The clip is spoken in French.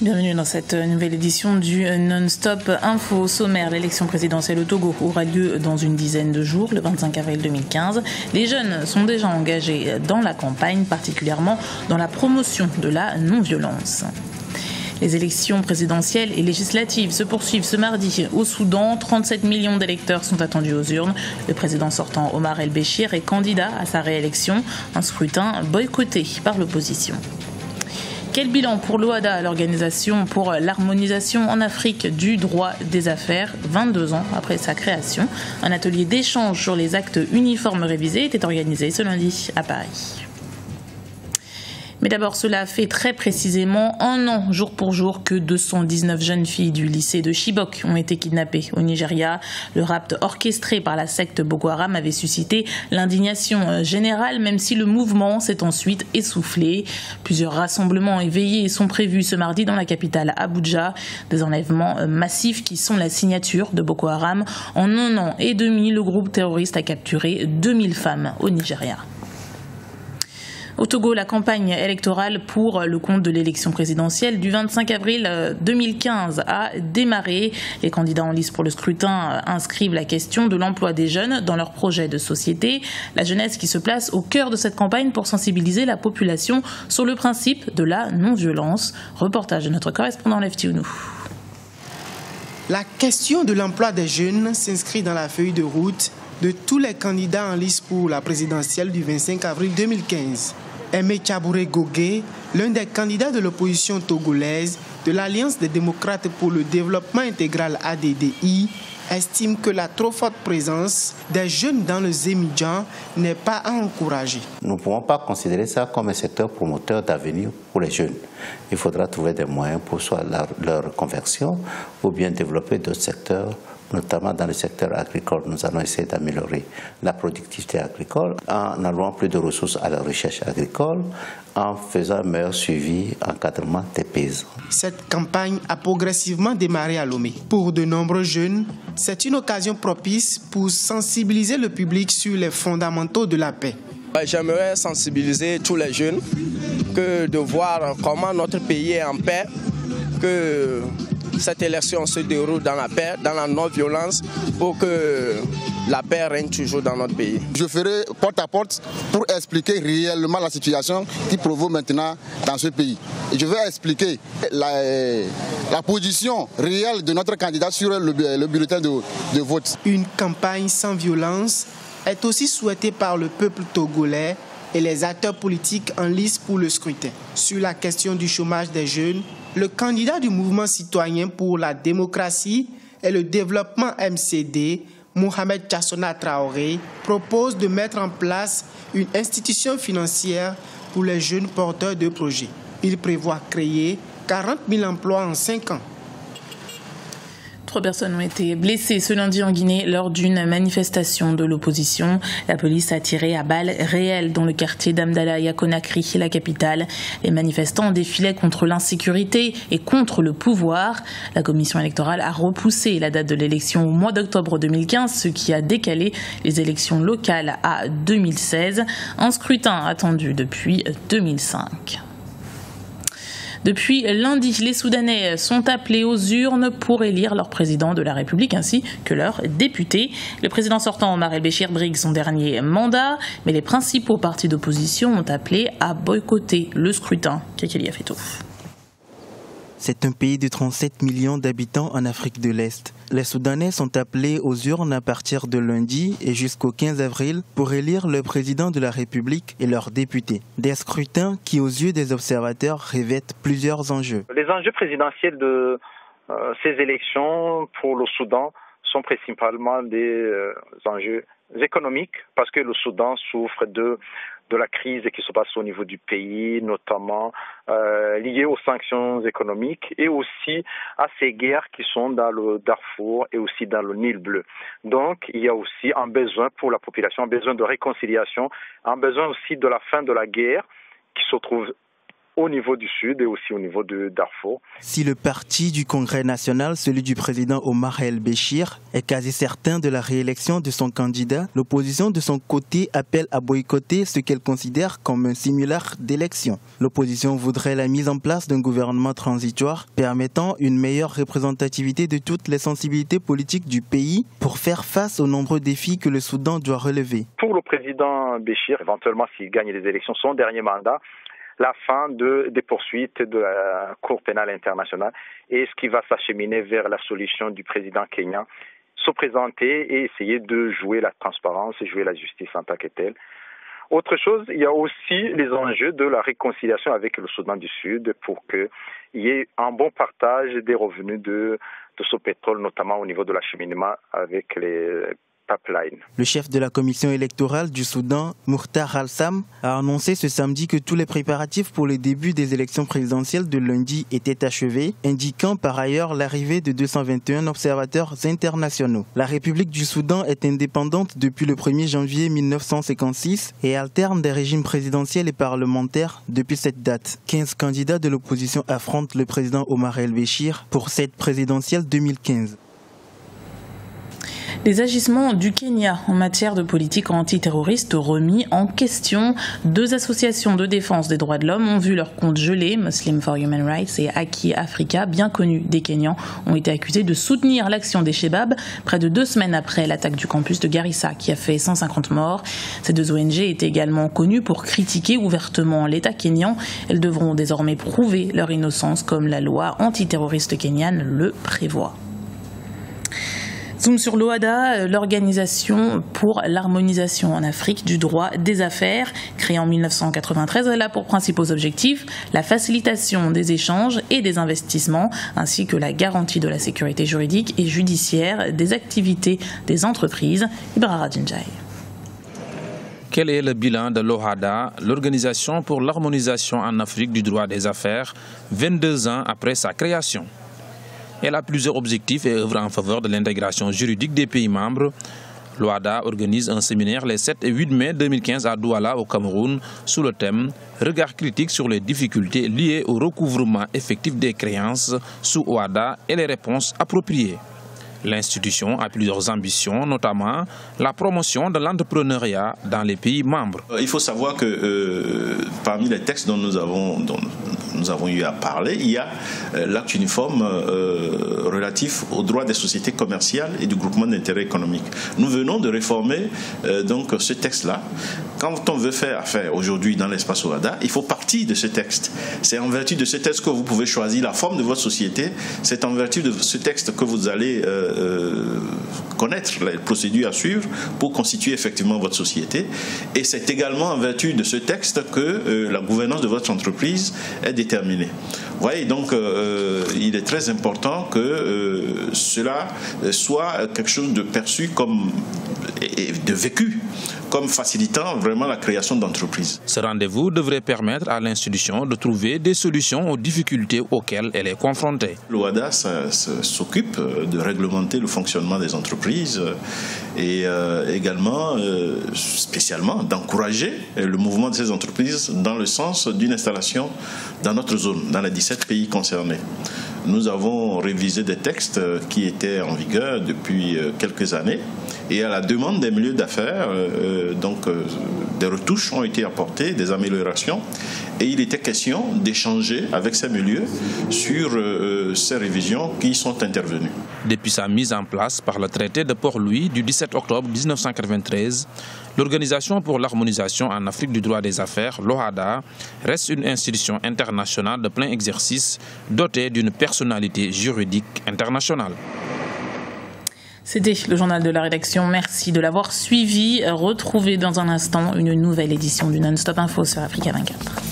Bienvenue dans cette nouvelle édition du Non-Stop Info. Au sommaire, l'élection présidentielle au Togo aura lieu dans une dizaine de jours, le 25 avril 2015. Les jeunes sont déjà engagés dans la campagne, particulièrement dans la promotion de la non-violence. Les élections présidentielles et législatives se poursuivent ce mardi au Soudan. 37 millions d'électeurs sont attendus aux urnes. Le président sortant Omar El-Béchir est candidat à sa réélection, un scrutin boycotté par l'opposition. Quel bilan pour l'OHADA, l'Organisation pour l'harmonisation en Afrique du droit des affaires, 22 ans après sa création? Un atelier d'échange sur les actes uniformes révisés était organisé ce lundi à Paris. Mais d'abord, cela fait très précisément un an, jour pour jour, que 219 jeunes filles du lycée de Chibok ont été kidnappées au Nigeria. Le rapt orchestré par la secte Boko Haram avait suscité l'indignation générale, même si le mouvement s'est ensuite essoufflé. Plusieurs rassemblements et veillées sont prévus ce mardi dans la capitale Abuja. Des enlèvements massifs qui sont la signature de Boko Haram. En un an et demi, le groupe terroriste a capturé 2000 femmes au Nigeria. Au Togo, la campagne électorale pour le compte de l'élection présidentielle du 25 avril 2015 a démarré. Les candidats en lice pour le scrutin inscrivent la question de l'emploi des jeunes dans leur projet de société. La jeunesse qui se place au cœur de cette campagne pour sensibiliser la population sur le principe de la non-violence. Reportage de notre correspondant Lev Tiounou. La question de l'emploi des jeunes s'inscrit dans la feuille de route de tous les candidats en lice pour la présidentielle du 25 avril 2015. Aimé Tchabouré Gogué, l'un des candidats de l'opposition togolaise de l'Alliance des démocrates pour le développement intégral ADDI, estime que la trop forte présence des jeunes dans le Zémidjan n'est pas à encourager. Nous ne pouvons pas considérer ça comme un secteur promoteur d'avenir pour les jeunes. Il faudra trouver des moyens pour soit leur conversion ou bien développer d'autres secteurs, notamment dans le secteur agricole. Nous allons essayer d'améliorer la productivité agricole en allouant plus de ressources à la recherche agricole, en faisant un meilleur suivi, encadrement des paysans. Cette campagne a progressivement démarré à Lomé. Pour de nombreux jeunes, c'est une occasion propice pour sensibiliser le public sur les fondamentaux de la paix. J'aimerais sensibiliser tous les jeunes que de voir comment notre pays est en paix, que cette élection se déroule dans la paix, dans la non-violence, pour que la paix règne toujours dans notre pays. Je ferai porte à porte pour expliquer réellement la situation qui provoque maintenant dans ce pays. Et je vais expliquer la position réelle de notre candidat sur le bulletin de vote. Une campagne sans violence est aussi souhaitée par le peuple togolais et les acteurs politiques en lice pour le scrutin. Sur la question du chômage des jeunes, le candidat du mouvement citoyen pour la démocratie et le développement MCD, Mohamed Chassona Traoré, propose de mettre en place une institution financière pour les jeunes porteurs de projets. Il prévoit créer 40 000 emplois en 5 ans. 3 personnes ont été blessées ce lundi en Guinée lors d'une manifestation de l'opposition. La police a tiré à balles réelles dans le quartier d'Amdalaï à Conakry, la capitale. Les manifestants défilaient contre l'insécurité et contre le pouvoir. La commission électorale a repoussé la date de l'élection au mois d'octobre 2015, ce qui a décalé les élections locales à 2016. Un scrutin attendu depuis 2005. Depuis lundi, les Soudanais sont appelés aux urnes pour élire leur président de la République ainsi que leurs députés. Le président sortant, Omar El-Béchir, brigue son dernier mandat, mais les principaux partis d'opposition ont appelé à boycotter le scrutin. Kekeli Afetou. C'est un pays de 37 millions d'habitants en Afrique de l'Est. Les Soudanais sont appelés aux urnes à partir de lundi et jusqu'au 15 avril pour élire le président de la République et leurs députés. Des scrutins qui, aux yeux des observateurs, revêtent plusieurs enjeux. Les enjeux présidentiels de ces élections pour le Soudan sont principalement des enjeux économiques parce que le Soudan souffre de la crise qui se passe au niveau du pays, notamment liée aux sanctions économiques et aussi à ces guerres qui sont dans le Darfour et aussi dans le Nil bleu. Donc, il y a aussi un besoin pour la population, un besoin de réconciliation, un besoin aussi de la fin de la guerre qui se trouve au niveau du Sud et aussi au niveau de Darfour. Si le parti du Congrès national, celui du président Omar el-Béchir, est quasi certain de la réélection de son candidat, l'opposition de son côté appelle à boycotter ce qu'elle considère comme un simulacre d'élection. L'opposition voudrait la mise en place d'un gouvernement transitoire permettant une meilleure représentativité de toutes les sensibilités politiques du pays pour faire face aux nombreux défis que le Soudan doit relever. Pour le président Béchir, éventuellement s'il gagne les élections, son dernier mandat, la fin des poursuites de la Cour pénale internationale et ce qui va s'acheminer vers la solution du président kenyan, se présenter et essayer de jouer la transparence et jouer la justice en tant que telle. Autre chose, il y a aussi les enjeux de la réconciliation avec le Soudan du Sud pour qu'il y ait un bon partage des revenus de ce pétrole, notamment au niveau de l'acheminement avec les pipelines. Le chef de la commission électorale du Soudan, Mukhtar al-Sam, a annoncé ce samedi que tous les préparatifs pour le début des élections présidentielles de lundi étaient achevés, indiquant par ailleurs l'arrivée de 221 observateurs internationaux. La République du Soudan est indépendante depuis le 1er janvier 1956 et alterne des régimes présidentiels et parlementaires depuis cette date. 15 candidats de l'opposition affrontent le président Omar el-Béchir pour cette présidentielle 2015. Les agissements du Kenya en matière de politique antiterroriste remis en question. 2 associations de défense des droits de l'homme ont vu leur compte gelé. Muslim for Human Rights et Haki Africa, bien connus des Kenyans, ont été accusés de soutenir l'action des Shebab près de 2 semaines après l'attaque du campus de Garissa qui a fait 150 morts. Ces 2 ONG étaient également connues pour critiquer ouvertement l'État kényan. Elles devront désormais prouver leur innocence comme la loi antiterroriste kenyane le prévoit. Zoom sur l'OHADA, l'Organisation pour l'harmonisation en Afrique du droit des affaires. Créée en 1993, elle a pour principaux objectifs la facilitation des échanges et des investissements, ainsi que la garantie de la sécurité juridique et judiciaire des activités des entreprises. Ibrahim Radinjai. Quel est le bilan de l'OHADA, l'Organisation pour l'harmonisation en Afrique du droit des affaires, 22 ans après sa création? Elle a plusieurs objectifs et œuvre en faveur de l'intégration juridique des pays membres. L'OHADA organise un séminaire les 7 et 8 mai 2015 à Douala, au Cameroun, sous le thème « Regard critique sur les difficultés liées au recouvrement effectif des créances sous OHADA et les réponses appropriées ». L'institution a plusieurs ambitions, notamment la promotion de l'entrepreneuriat dans les pays membres. Il faut savoir que parmi les textes dont nous avons eu à parler, il y a l'acte uniforme relatif aux droits des sociétés commerciales et du groupement d'intérêt économique. Nous venons de réformer donc ce texte-là. Quand on veut faire affaire aujourd'hui dans l'espace OHADA, il faut partir de ce texte. C'est en vertu de ce texte que vous pouvez choisir la forme de votre société. C'est en vertu de ce texte que vous allez connaître les procédures à suivre pour constituer effectivement votre société. Et c'est également en vertu de ce texte que la gouvernance de votre entreprise est déterminée. Vous voyez, donc il est très important que cela soit quelque chose de perçu comme et de vécu comme facilitant vraiment la création d'entreprises. Ce rendez-vous devrait permettre à l'institution de trouver des solutions aux difficultés auxquelles elle est confrontée. L'OHADA s'occupe de réglementer le fonctionnement des entreprises et également, spécialement, d'encourager le mouvement de ces entreprises dans le sens d'une installation dans notre zone, dans les 17 pays concernés. Nous avons révisé des textes qui étaient en vigueur depuis quelques années et à la demande des milieux d'affaires, des retouches ont été apportées, des améliorations et il était question d'échanger avec ces milieux sur ces révisions qui sont intervenues. Depuis sa mise en place par le traité de Port-Louis du 17 octobre 1993, l'Organisation pour l'harmonisation en Afrique du droit des affaires, l'OHADA, reste une institution internationale de plein exercice dotée d'une personnalité juridique internationale. C'était le journal de la rédaction. Merci de l'avoir suivi. Retrouvez dans un instant une nouvelle édition du Non-Stop Info sur Africa 24.